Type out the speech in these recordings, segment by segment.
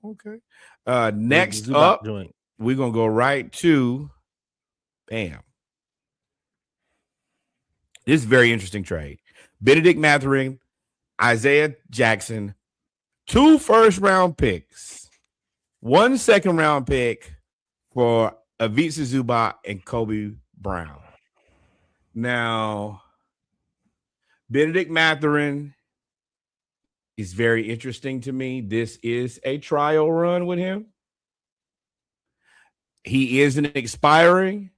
Okay. The Next Zubac up, joint. we're gonna go right to bam. This is a very interesting trade. Benedict Mathurin, Isaiah Jackson, 2 first-round picks, 1 second-round pick for Avitsa Zubac and Kobe Brown. Now, Benedict Mathurin is very interesting to me. This is a trial run with him. He isn't expiring,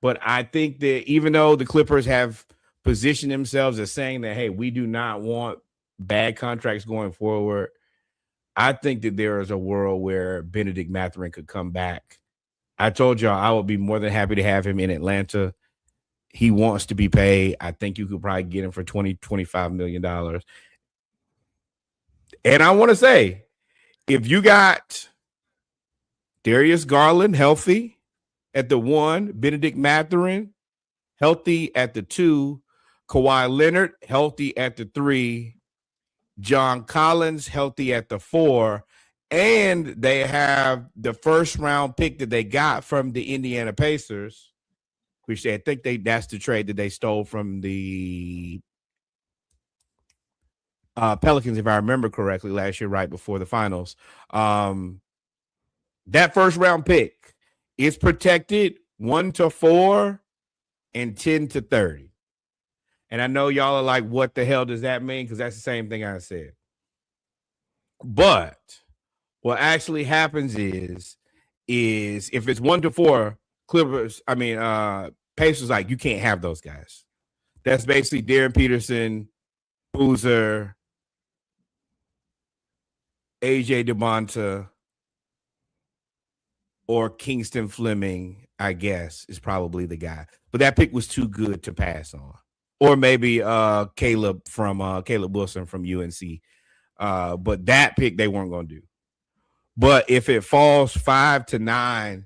but I think that even though the Clippers have positioned themselves as saying that, hey, we do not want bad contracts going forward, I think that there is a world where Benedict Mathurin could come back. I told y'all I would be more than happy to have him in Atlanta. He wants to be paid. I think you could probably get him for $20-25 million. And I want to say, if you got Darius Garland healthy at the 1, Benedict Mathurin healthy at the 2, Kawhi Leonard healthy at the 3, John Collins healthy at the 4, and they have the first-round pick that they got from the Indiana Pacers, which I think that's the trade that they stole from the Pelicans, if I remember correctly, last year, right before the finals. That first-round pick is protected 1-4 and 10-30. And I know y'all are like, what the hell does that mean? Because that's the same thing I said. But what actually happens is if it's 1-4, Pacers like, you can't have those guys. That's basically Darren Peterson, Boozer, AJ DeMonta, or Kingston Fleming, I guess, is probably the guy. But that pick was too good to pass on. Or maybe Caleb Wilson from UNC. But that pick they weren't going to do. But if it falls 5-9,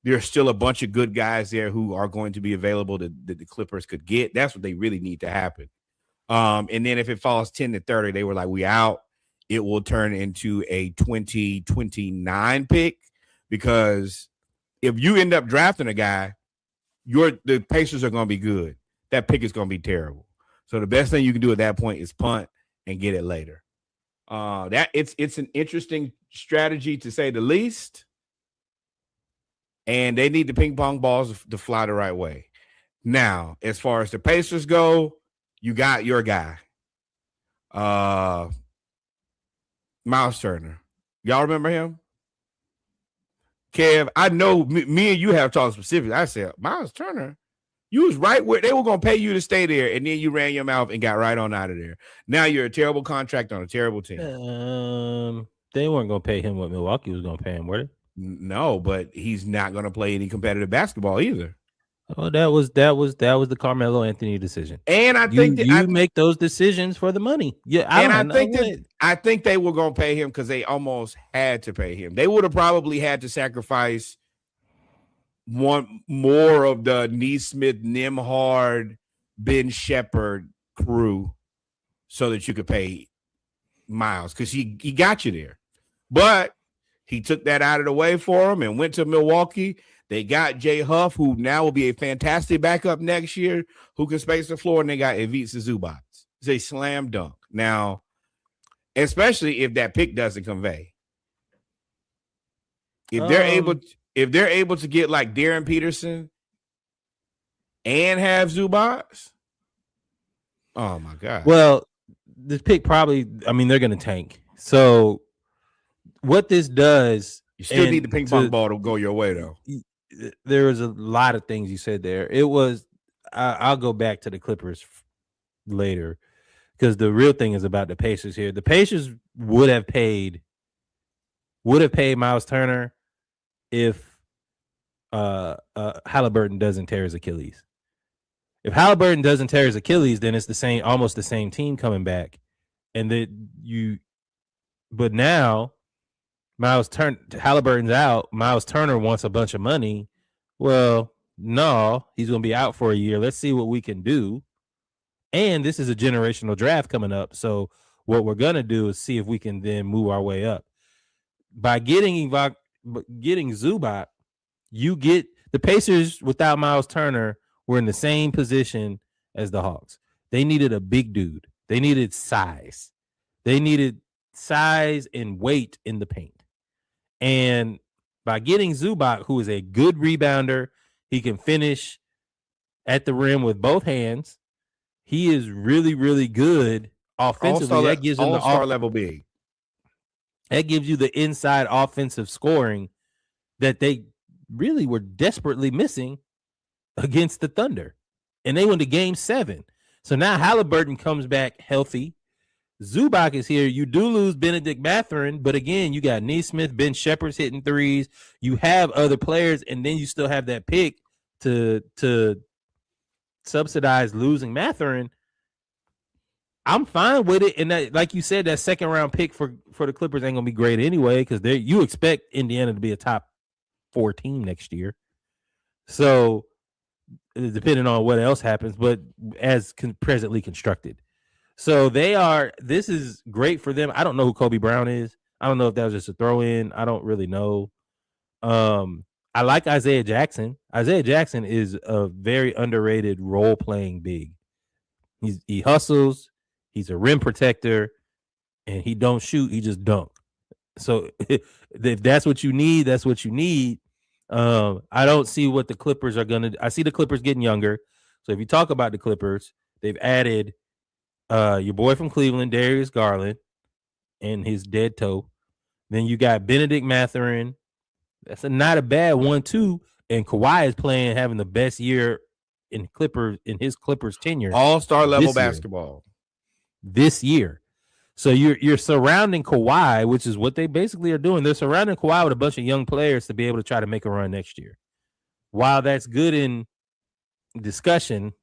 there's still a bunch of good guys there who are going to be available that the Clippers could get. That's what they really need to happen. And then if it falls 10-30, they were like, we out. It will turn into a 2029 pick, because if you end up drafting a guy, the Pacers are going to be good. That pick is going to be terrible. So the best thing you can do at that point is punt and get it later. That it's an interesting strategy, to say the least. And they need the ping pong balls to fly the right way. Now, as far as the Pacers go, you got your guy, Miles Turner. Y'all remember him? Kev, I know me and you have talked specifically. I said, Miles Turner, you was right where they were going to pay you to stay there, and then you ran your mouth and got right on out of there. Now you're a terrible contract on a terrible team. They weren't going to pay him what Milwaukee was going to pay him, were they? No, but he's not going to play any competitive basketball either. Oh, that was the Carmelo Anthony decision. And I think you make those decisions for the money. Yeah, I think they were going to pay him because they almost had to pay him. They would have probably had to sacrifice one more of the Neesmith, Nembhard, Ben Shepherd crew so that you could pay Miles, because he got you there. But he took that out of the way for him and went to Milwaukee. They got Jay Huff, who now will be a fantastic backup next year, who can space the floor, and they got Avitsa Zubac. It's a slam dunk. Now, especially if that pick doesn't convey. If they're able to get like Darren Peterson and have Zubac, oh my God. Well, this pick probably, they're going to tank. So what this does, you still need the ping pong ball to go your way, though. There was a lot of things you said there. It was, I'll go back to the Clippers later, because the real thing is about the Pacers here. The Pacers would have paid Miles Turner if Halliburton doesn't tear his Achilles. If Halliburton doesn't tear his Achilles, then it's almost the same team coming back. But now Halliburton's out. Miles Turner wants a bunch of money. Well, no, he's going to be out for a year. Let's see what we can do. And this is a generational draft coming up. So what we're going to do is see if we can then move our way up. by getting Zubac, you get the Pacers without Miles Turner were in the same position as the Hawks. They needed a big dude. They needed size. They needed size and weight in the paint. And by getting Zubac, who is a good rebounder, he can finish at the rim with both hands. He is really, really good offensively. That gives him all-star level big. That gives you the inside offensive scoring that they really were desperately missing against the Thunder. And they went to game 7. So now Halliburton comes back healthy. Zubac is here. You do lose Benedict Mathurin, but again, you got Nesmith, Ben Shepherd's hitting threes. You have other players, and then you still have that pick to subsidize losing Mathurin. I'm fine with it. And that, like you said, that second round pick for the Clippers ain't gonna be great anyway, because you expect Indiana to be a top 4 team next year. So depending on what else happens, but as presently constructed. So this is great for them. I don't know who Kobe Brown is. I don't know if that was just a throw in. I don't really know. I like Isaiah Jackson. Isaiah Jackson is a very underrated role playing big. He hustles. He's a rim protector, and he don't shoot. He just dunk. So if that's what you need, that's what you need. I don't see what the Clippers are gonna. I see the Clippers getting younger. So if you talk about the Clippers, they've added your boy from Cleveland, Darius Garland, and his dead toe. Then you got Benedict Mathurin. That's not a bad 1-2. And Kawhi is having the best year in his Clippers tenure. All-star level basketball this year. So you're surrounding Kawhi, which is what they basically are doing. They're surrounding Kawhi with a bunch of young players to be able to try to make a run next year. While that's good in discussion,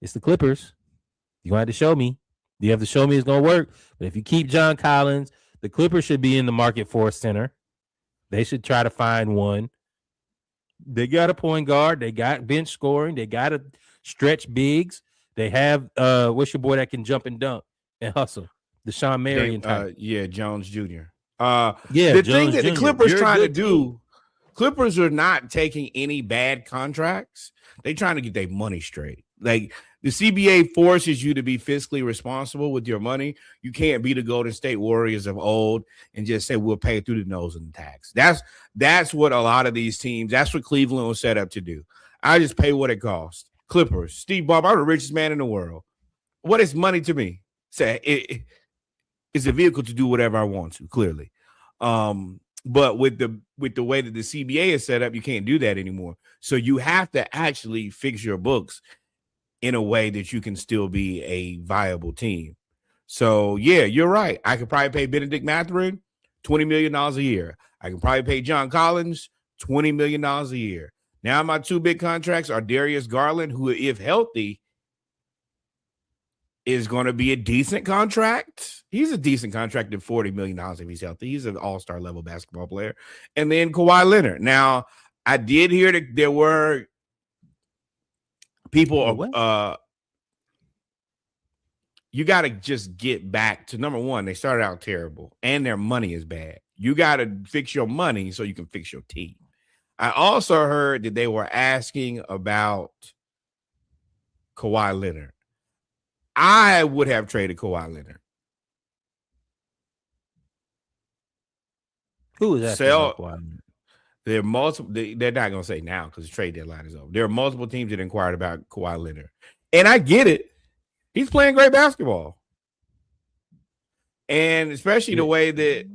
it's the Clippers. You're going to have to show me. You have to show me it's going to work. But if you keep John Collins, the Clippers should be in the market for a center. They should try to find one. They got a point guard. They got bench scoring. They got a stretch bigs. They have what's your boy that can jump and dunk and hustle? Deshaun Marion type. Jones Jr. The Jones thing that Jr. the Clippers trying to do, Clippers are not taking any bad contracts. They're trying to get their money straight. Like the CBA forces you to be fiscally responsible with your money. You can't be the Golden State Warriors of old and just say we'll pay through the nose in the tax. That's what a lot of these teams. That's what Cleveland was set up to do. I just pay what it costs. Clippers, Steve Ballmer, I'm the richest man in the world. What is money to me? Say it's a vehicle to do whatever I want to. Clearly, but with the way that the CBA is set up, you can't do that anymore. So you have to actually fix your books in a way that you can still be a viable team. So yeah, you're right. I could probably pay Benedict Mathurin $20 million a year. I can probably pay John Collins $20 million a year. Now my 2 big contracts are Darius Garland, who, if healthy, is going to be a decent contract. He's a decent contract at $40 million if he's healthy. He's an all-star level basketball player. And then Kawhi Leonard. Now, I did hear that there were people, you got to just get back to, number one, they started out terrible and their money is bad. You got to fix your money so you can fix your team. I also heard that they were asking about Kawhi Leonard. I would have traded Kawhi Leonard. Who is asking about Kawhi Leonard? There are multiple. They're not going to say now because the trade deadline is over. There are multiple teams that inquired about Kawhi Leonard, and I get it. He's playing great basketball, and especially the way that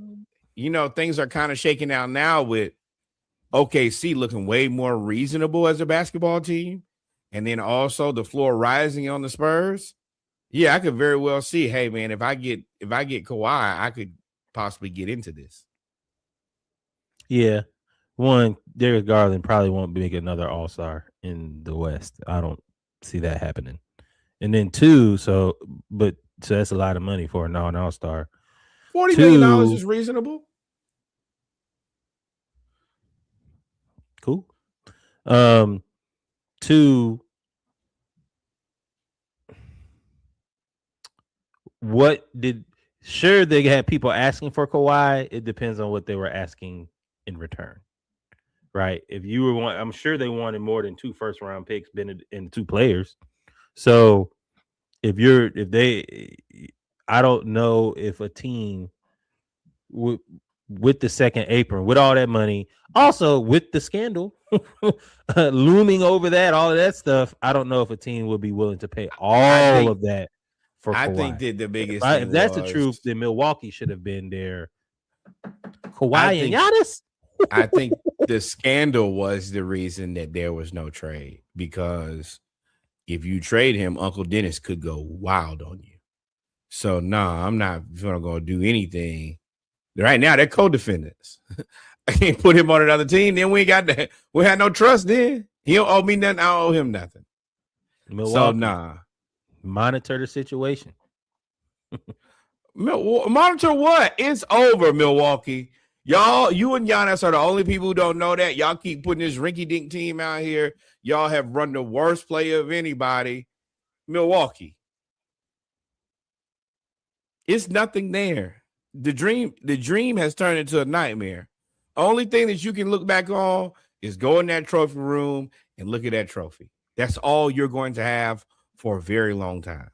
things are kind of shaking out now with OKC looking way more reasonable as a basketball team, and then also the floor rising on the Spurs. Yeah, I could very well see, hey man, if I get Kawhi, I could possibly get into this. Yeah. One, Darius Garland probably won't make another all-star in the West. I don't see that happening. And then 2, so that's a lot of money for a non-all-star. $40 million is reasonable. Cool. 2, Sure, they had people asking for Kawhi. It depends on what they were asking in return, right? If you were one, I'm sure they wanted more than 2 first-round picks, and 2 players. So I don't know if a team with the second apron, with all that money, also with the scandal looming over that, all of that stuff, I don't know if a team would be willing to pay all of that for Kawhi. I think that the biggest thing if that's the truth, then Milwaukee should have been there. Kawhi and Giannis. I think the scandal was the reason that there was no trade, because if you trade him, Uncle Dennis could go wild on you. So I'm not gonna go do anything. Right now, they're co-defendants. I can't put him on another team. Then we ain't got that. We had no trust. Then he don't owe me nothing. I don't owe him nothing. Milwaukee, so monitor the situation. Monitor what? It's over, Milwaukee. Y'all, you and Giannis are the only people who don't know that. Y'all keep putting this rinky-dink team out here. Y'all have run the worst play of anybody. Milwaukee. It's nothing there. The dream has turned into a nightmare. Only thing that you can look back on is go in that trophy room and look at that trophy. That's all you're going to have for a very long time.